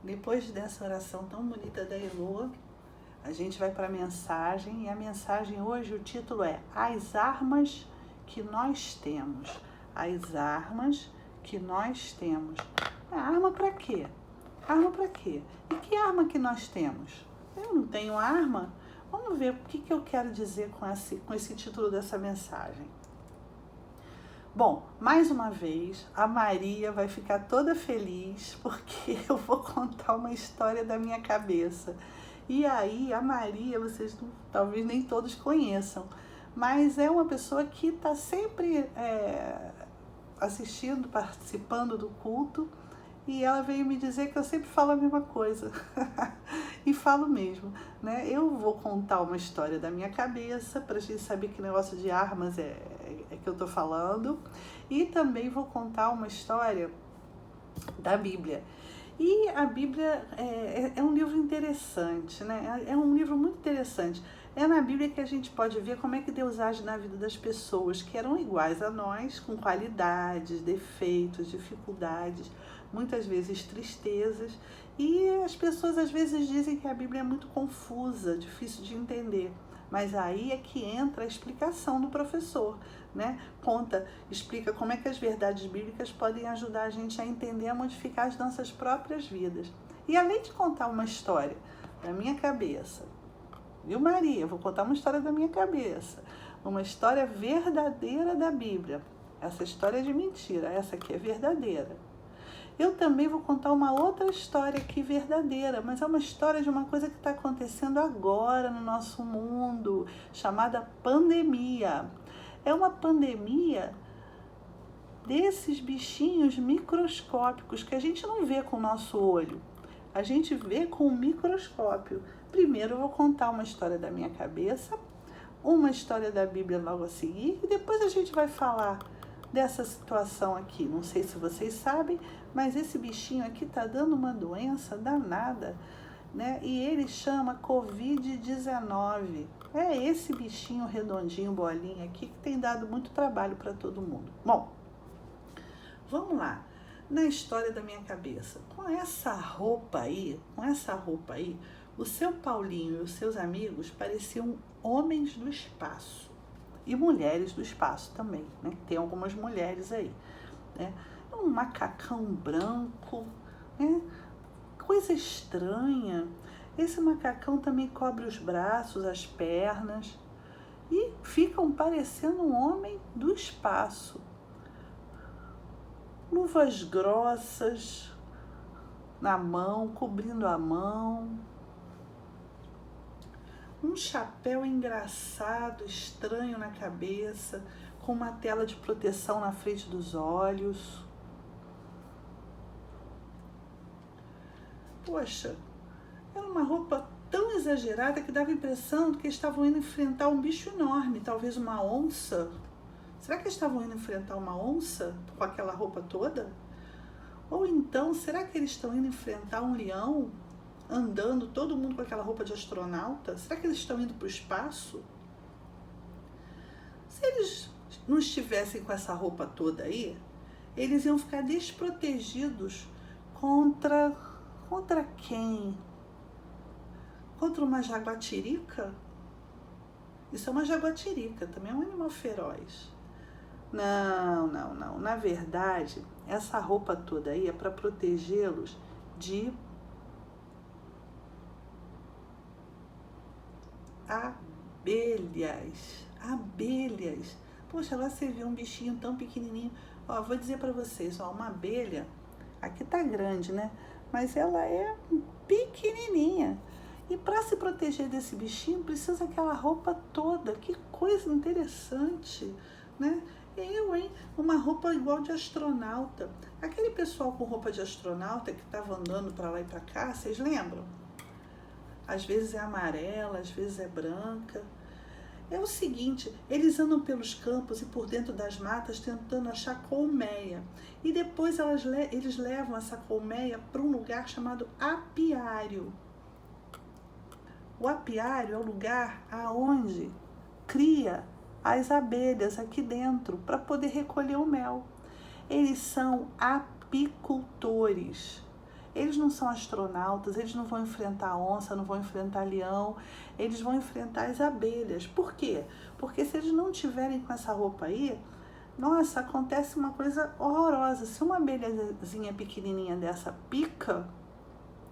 Depois dessa oração tão bonita da Elô, a gente vai para a mensagem, e a mensagem hoje, o título é As Armas que Nós Temos. As armas que nós temos. Arma para quê? Arma para quê? E que arma que nós temos? Eu não tenho arma? Vamos ver o que eu quero dizer com esse título dessa mensagem. Bom, mais uma vez, a Maria vai ficar toda feliz porque eu vou contar uma história da minha cabeça. E aí, a Maria, vocês talvez nem todos conheçam, mas é uma pessoa que está sempre assistindo, participando do culto, e ela veio me dizer que eu sempre falo a mesma coisa. E falo mesmo, né? Eu vou contar uma história da minha cabeça, para a gente saber que negócio de armas é que eu estou falando. E também vou contar uma história da Bíblia. E a Bíblia é um livro interessante, né? É um livro muito interessante. É na Bíblia que a gente pode ver como é que Deus age na vida das pessoas que eram iguais a nós, com qualidades, defeitos, dificuldades, muitas vezes tristezas. E as pessoas às vezes dizem que a Bíblia é muito confusa, difícil de entender. Mas aí é que entra a explicação do professor, né? Explica como é que as verdades bíblicas podem ajudar a gente a entender, a modificar as nossas próprias vidas. E além de contar uma história da minha cabeça, viu, Maria? Eu vou contar uma história da minha cabeça, uma história verdadeira da Bíblia. Essa história é de mentira, essa aqui é verdadeira. Eu também vou contar uma outra história aqui verdadeira, mas é uma história de uma coisa que está acontecendo agora no nosso mundo, chamada pandemia. É uma pandemia desses bichinhos microscópicos que a gente não vê com o nosso olho, a gente vê com o microscópio. Primeiro eu vou contar uma história da minha cabeça, uma história da Bíblia logo a seguir, e depois a gente vai falar dessa situação aqui. Não sei se vocês sabem, mas esse bichinho aqui está dando uma doença danada, né? E ele chama Covid-19. É esse bichinho redondinho, bolinha aqui, que tem dado muito trabalho para todo mundo. Bom, vamos lá. Na história da minha cabeça, com essa roupa aí, o seu Paulinho e os seus amigos pareciam homens do espaço. E mulheres do espaço também, né? Tem algumas mulheres aí, né? Um macacão branco, né? Coisa estranha. Esse macacão também cobre os braços, as pernas, e ficam parecendo um homem do espaço. Luvas grossas na mão, cobrindo a mão. Um chapéu engraçado, estranho na cabeça, com uma tela de proteção na frente dos olhos. Poxa, era uma roupa tão exagerada que dava a impressão de que eles estavam indo enfrentar um bicho enorme, talvez uma onça. Será que eles estavam indo enfrentar uma onça com aquela roupa toda? Ou então, será que eles estão indo enfrentar um leão? Andando, todo mundo com aquela roupa de astronauta? Será que eles estão indo para o espaço? Se eles não estivessem com essa roupa toda aí, eles iam ficar desprotegidos contra quem? Contra uma jaguatirica? Isso é uma jaguatirica, também é um animal feroz. Não. Na verdade, essa roupa toda aí é para protegê-los de abelhas. Poxa, lá você vê um bichinho tão pequenininho. Ó, vou dizer para vocês, ó, uma abelha, aqui tá grande, né? Mas ela é pequenininha. E para se proteger desse bichinho, precisa aquela roupa toda. Que coisa interessante, né? Uma roupa igual de astronauta. Aquele pessoal com roupa de astronauta que estava andando para lá e para cá, vocês lembram? Às vezes é amarela, às vezes é branca. É o seguinte, eles andam pelos campos e por dentro das matas tentando achar colmeia. E depois eles levam essa colmeia para um lugar chamado apiário. O apiário é o lugar aonde cria as abelhas aqui dentro para poder recolher o mel. Eles são apicultores. Eles não são astronautas, eles não vão enfrentar a onça, não vão enfrentar leão, eles vão enfrentar as abelhas. Por quê? Porque se eles não tiverem com essa roupa aí, nossa, acontece uma coisa horrorosa. Se uma abelhazinha pequenininha dessa pica,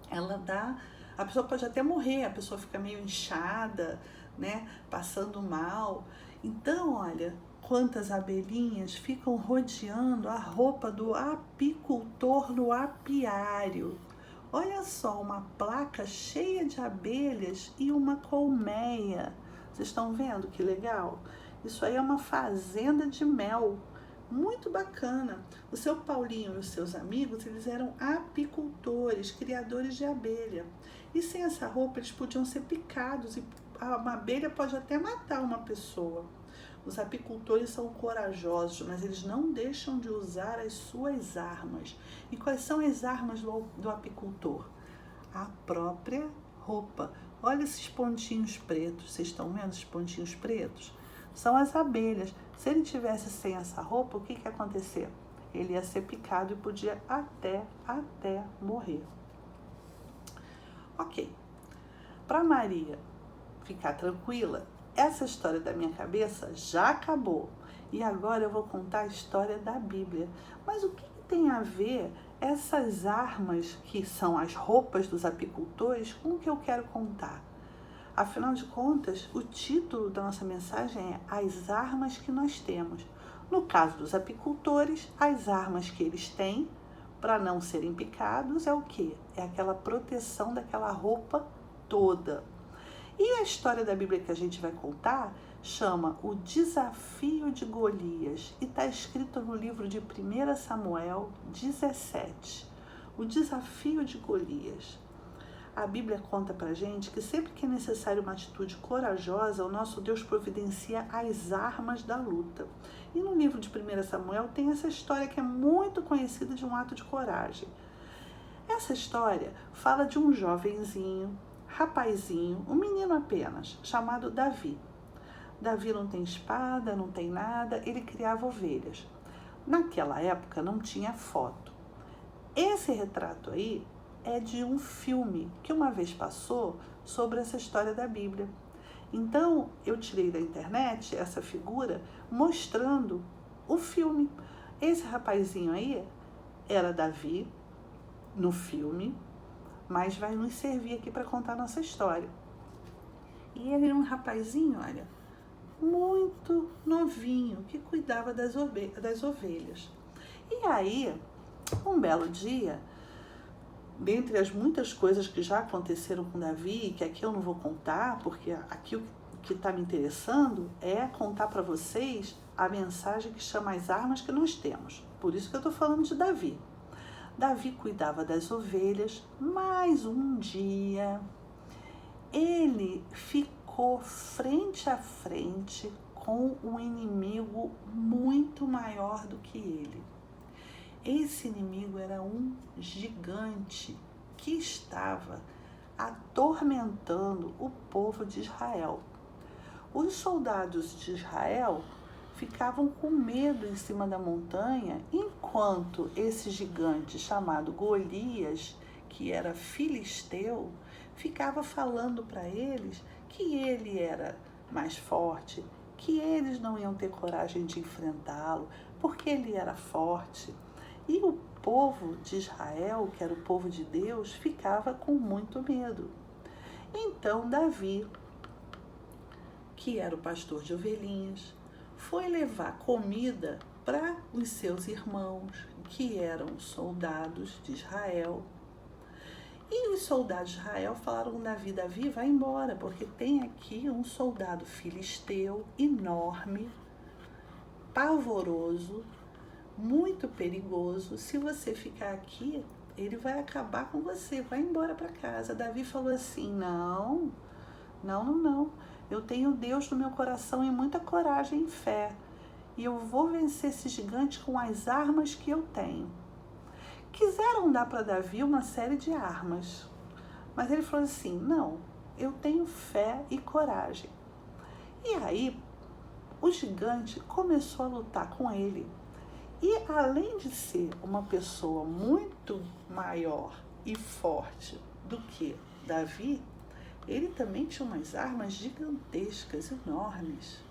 ela dá... A pessoa pode até morrer, a pessoa fica meio inchada, né? Passando mal. Então, olha, quantas abelhinhas ficam rodeando a roupa do apicultor no apiário. Olha só, uma placa cheia de abelhas e uma colmeia. Vocês estão vendo que legal? Isso aí é uma fazenda de mel. Muito bacana. O seu Paulinho e os seus amigos, eles eram apicultores, criadores de abelha. E sem essa roupa, eles podiam ser picados e uma abelha pode até matar uma pessoa. Os apicultores são corajosos, mas eles não deixam de usar as suas armas. E quais são as armas do apicultor? A própria roupa. Olha esses pontinhos pretos. Vocês estão vendo esses pontinhos pretos? São as abelhas. Se ele tivesse sem essa roupa, o que ia acontecer? Ele ia ser picado e podia até morrer. Ok. Para Maria ficar tranquila, essa história da minha cabeça já acabou. E agora eu vou contar a história da Bíblia. Mas o que tem a ver essas armas, que são as roupas dos apicultores, com o que eu quero contar? Afinal de contas, o título da nossa mensagem é As Armas que Nós Temos. No caso dos apicultores, as armas que eles têm para não serem picados é o quê? É aquela proteção daquela roupa toda. E a história da Bíblia que a gente vai contar chama O Desafio de Golias e está escrito no livro de 1 Samuel 17. O Desafio de Golias. A Bíblia conta pra gente que sempre que é necessário uma atitude corajosa, o nosso Deus providencia as armas da luta. E no livro de 1 Samuel tem essa história que é muito conhecida de um ato de coragem. Essa história fala de um jovenzinho, rapazinho, um menino apenas, chamado Davi. Davi não tem espada, não tem nada, ele criava ovelhas. Naquela época não tinha foto. Esse retrato aí é de um filme que uma vez passou sobre essa história da Bíblia. Então, eu tirei da internet essa figura mostrando o filme. Esse rapazinho aí era Davi no filme, mas vai nos servir aqui para contar a nossa história. E ele era um rapazinho, olha, muito novinho, que cuidava das ovelhas. E aí, um belo dia, dentre as muitas coisas que já aconteceram com Davi, que aqui eu não vou contar, porque aqui o que está me interessando é contar para vocês a mensagem que chama As Armas que Nós Temos. Por isso que eu estou falando de Davi. Davi cuidava das ovelhas, mas um dia ele ficou frente a frente com um inimigo muito maior do que ele. Esse inimigo era um gigante que estava atormentando o povo de Israel. Os soldados de Israel ficavam com medo em cima da montanha, enquanto esse gigante chamado Golias, que era filisteu, ficava falando para eles que ele era mais forte, que eles não iam ter coragem de enfrentá-lo, porque ele era forte. E o povo de Israel, que era o povo de Deus, ficava com muito medo. Então Davi, que era o pastor de ovelhinhas, foi levar comida para os seus irmãos, que eram soldados de Israel. E os soldados de Israel falaram com Davi: Davi, vai embora, porque tem aqui um soldado filisteu enorme, pavoroso, muito perigoso. Se você ficar aqui, ele vai acabar com você, vai embora para casa. Davi falou assim: não. Eu tenho Deus no meu coração e muita coragem e fé. E eu vou vencer esse gigante com as armas que eu tenho. Quiseram dar para Davi uma série de armas, mas ele falou assim: não, eu tenho fé e coragem. E aí, o gigante começou a lutar com ele. E além de ser uma pessoa muito maior e forte do que Davi, ele também tinha umas armas gigantescas, enormes.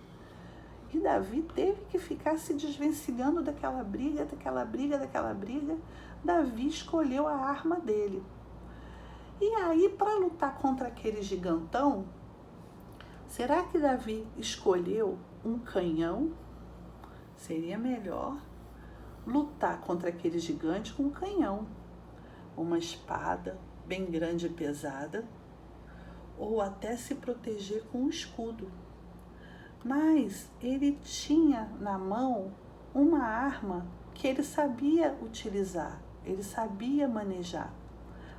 E Davi teve que ficar se desvencilhando daquela briga. Davi escolheu a arma dele. E aí, para lutar contra aquele gigantão, será que Davi escolheu um canhão? Seria melhor lutar contra aquele gigante com um canhão, uma espada bem grande e pesada, ou até se proteger com um escudo. Mas ele tinha na mão uma arma que ele sabia utilizar, ele sabia manejar.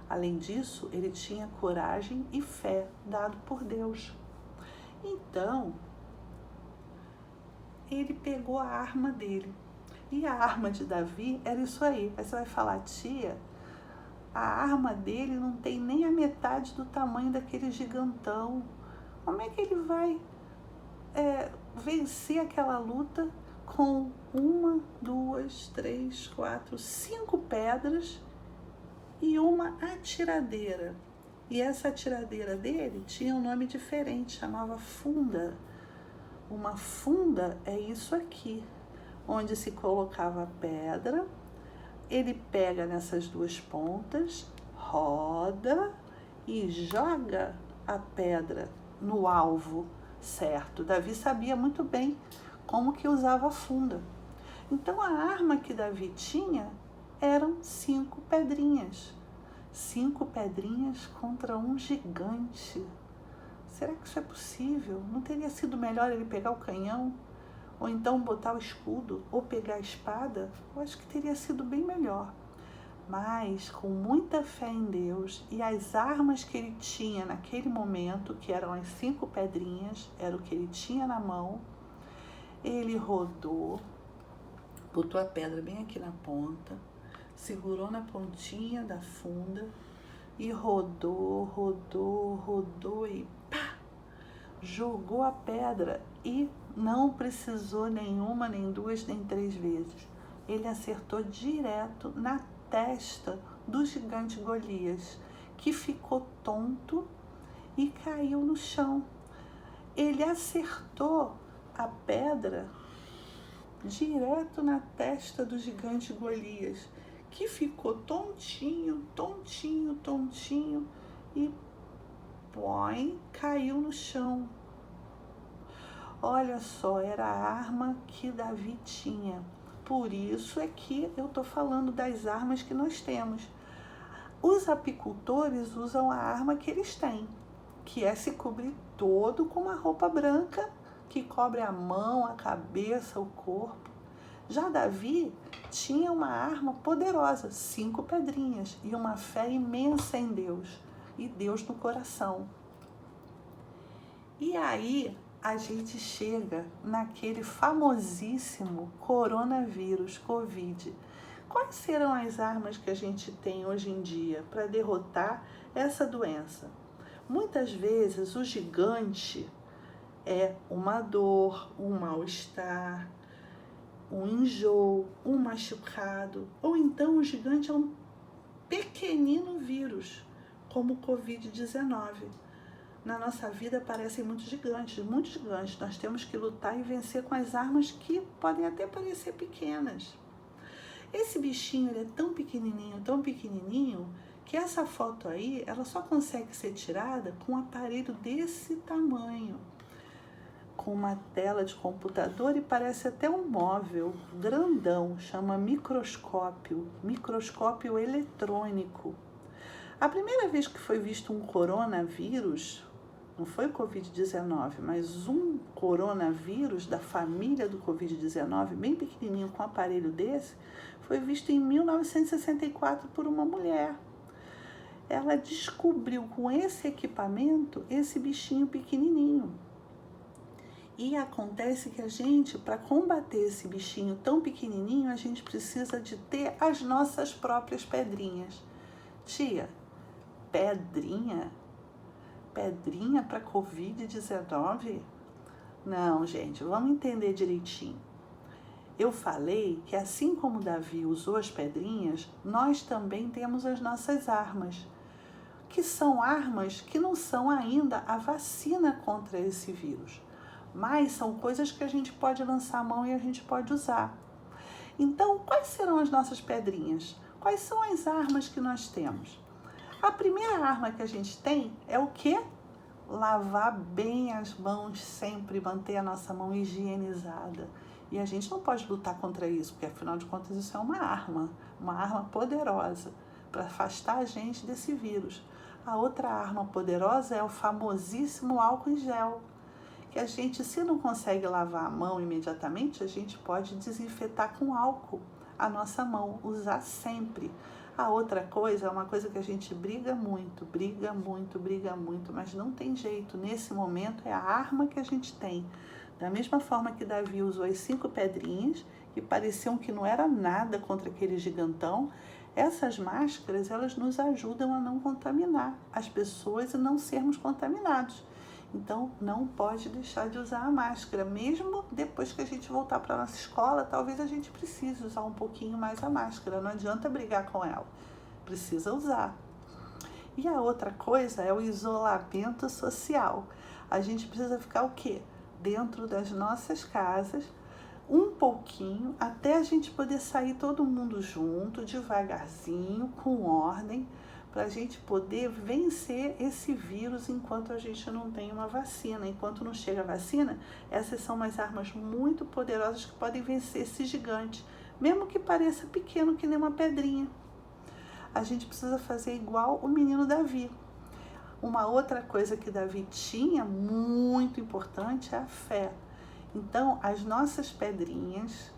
Além disso, ele tinha coragem e fé dado por Deus. Então, ele pegou a arma dele. E a arma de Davi era isso aí. Aí você vai falar, tia, a arma dele não tem nem a metade do tamanho daquele gigantão. Como é que ele vai vencer aquela luta com 1, 2, 3, 4, 5 pedras e uma atiradeira? E essa atiradeira dele tinha um nome diferente, chamava funda. Uma funda é isso aqui, onde se colocava a pedra, ele pega nessas duas pontas, roda e joga a pedra no alvo certo. Davi sabia muito bem como que usava a funda. Então a arma que Davi tinha eram 5 pedrinhas. 5 pedrinhas contra um gigante. Será que isso é possível? Não teria sido melhor ele pegar o canhão? Ou então botar o escudo? Ou pegar a espada? Eu acho que teria sido bem melhor. Mas com muita fé em Deus e as armas que ele tinha naquele momento, que eram as 5 pedrinhas, era o que ele tinha na mão, ele rodou, botou a pedra bem aqui na ponta, segurou na pontinha da funda e rodou e pá! Jogou a pedra e não precisou nenhuma, nem 2, nem 3 vezes. Ele acertou direto na testa do gigante Golias, que ficou tonto e caiu no chão. Ele acertou a pedra direto na testa do gigante Golias, que ficou tontinho e caiu no chão. Olha só, era a arma que Davi tinha. Por isso é que eu estou falando das armas que nós temos. Os apicultores usam a arma que eles têm, que é se cobrir todo com uma roupa branca, que cobre a mão, a cabeça, o corpo. Já Davi tinha uma arma poderosa, 5 pedrinhas, e uma fé imensa em Deus, e Deus no coração. E aí a gente chega naquele famosíssimo coronavírus, Covid. Quais serão as armas que a gente tem hoje em dia para derrotar essa doença? Muitas vezes o gigante é uma dor, um mal-estar, um enjoo, um machucado, ou então o gigante é um pequenino vírus, como o Covid-19. Na nossa vida aparecem muitos gigantes. Nós temos que lutar e vencer com as armas que podem até parecer pequenas. Esse bichinho ele é tão pequenininho, que essa foto aí, ela só consegue ser tirada com um aparelho desse tamanho, com uma tela de computador e parece até um móvel grandão, chama microscópio eletrônico. A primeira vez que foi visto um coronavírus, não foi o Covid-19, mas um coronavírus da família do Covid-19, bem pequenininho, com um aparelho desse, foi visto em 1964 por uma mulher. Ela descobriu com esse equipamento esse bichinho pequenininho. E acontece que a gente, para combater esse bichinho tão pequenininho, a gente precisa de ter as nossas próprias pedrinhas. Tia, pedrinha? Pedrinha para Covid-19? Não, gente, vamos entender direitinho. Eu falei que assim como Davi usou as pedrinhas, nós também temos as nossas armas, que são armas que não são ainda a vacina contra esse vírus, mas são coisas que a gente pode lançar a mão e a gente pode usar. Então, quais serão as nossas pedrinhas? Quais são as armas que nós temos? A primeira arma que a gente tem é o quê? Lavar bem as mãos sempre, manter a nossa mão higienizada. E a gente não pode lutar contra isso, porque afinal de contas isso é uma arma poderosa para afastar a gente desse vírus. A outra arma poderosa é o famosíssimo álcool em gel, que a gente, se não consegue lavar a mão imediatamente, a gente pode desinfetar com álcool a nossa mão, usar sempre. A outra coisa é uma coisa que a gente briga muito, mas não tem jeito. Nesse momento é a arma que a gente tem. Da mesma forma que Davi usou as 5 pedrinhas, que pareciam que não era nada contra aquele gigantão, essas máscaras, elas nos ajudam a não contaminar as pessoas e não sermos contaminados. Então, não pode deixar de usar a máscara, mesmo depois que a gente voltar para a nossa escola, talvez a gente precise usar um pouquinho mais a máscara, não adianta brigar com ela, precisa usar. E a outra coisa é o isolamento social. A gente precisa ficar o quê? Dentro das nossas casas, um pouquinho, até a gente poder sair todo mundo junto, devagarzinho, com ordem, para a gente poder vencer esse vírus enquanto a gente não tem uma vacina. Enquanto não chega a vacina, essas são umas armas muito poderosas que podem vencer esse gigante, mesmo que pareça pequeno, que nem uma pedrinha. A gente precisa fazer igual o menino Davi. Uma outra coisa que Davi tinha, muito importante, é a fé. Então, as nossas pedrinhas,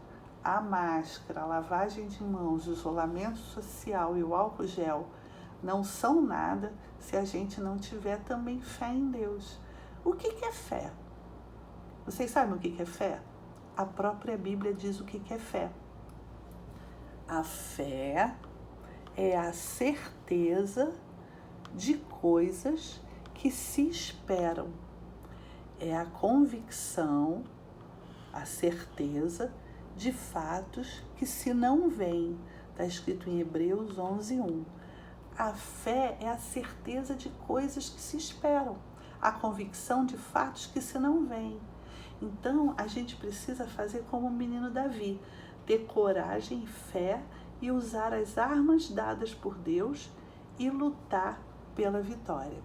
a máscara, a lavagem de mãos, o isolamento social e o álcool gel não são nada se a gente não tiver também fé em Deus. O que é fé? Vocês sabem o que é fé? A própria Bíblia diz o que é fé. A fé é a certeza de coisas que se esperam. É a convicção, a certeza de fatos que se não veem. Está escrito em Hebreus 11:1. A fé é a certeza de coisas que se esperam, a convicção de fatos que se não veem. Então, a gente precisa fazer como o menino Davi, ter coragem e fé e usar as armas dadas por Deus e lutar pela vitória.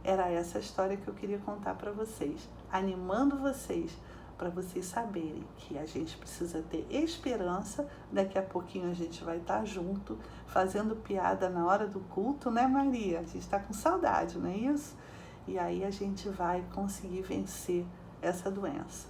Era essa a história que eu queria contar para vocês, animando vocês, para vocês saberem que a gente precisa ter esperança. Daqui a pouquinho a gente vai estar junto, fazendo piada na hora do culto, né, Maria? A gente está com saudade, não é isso? E aí a gente vai conseguir vencer essa doença.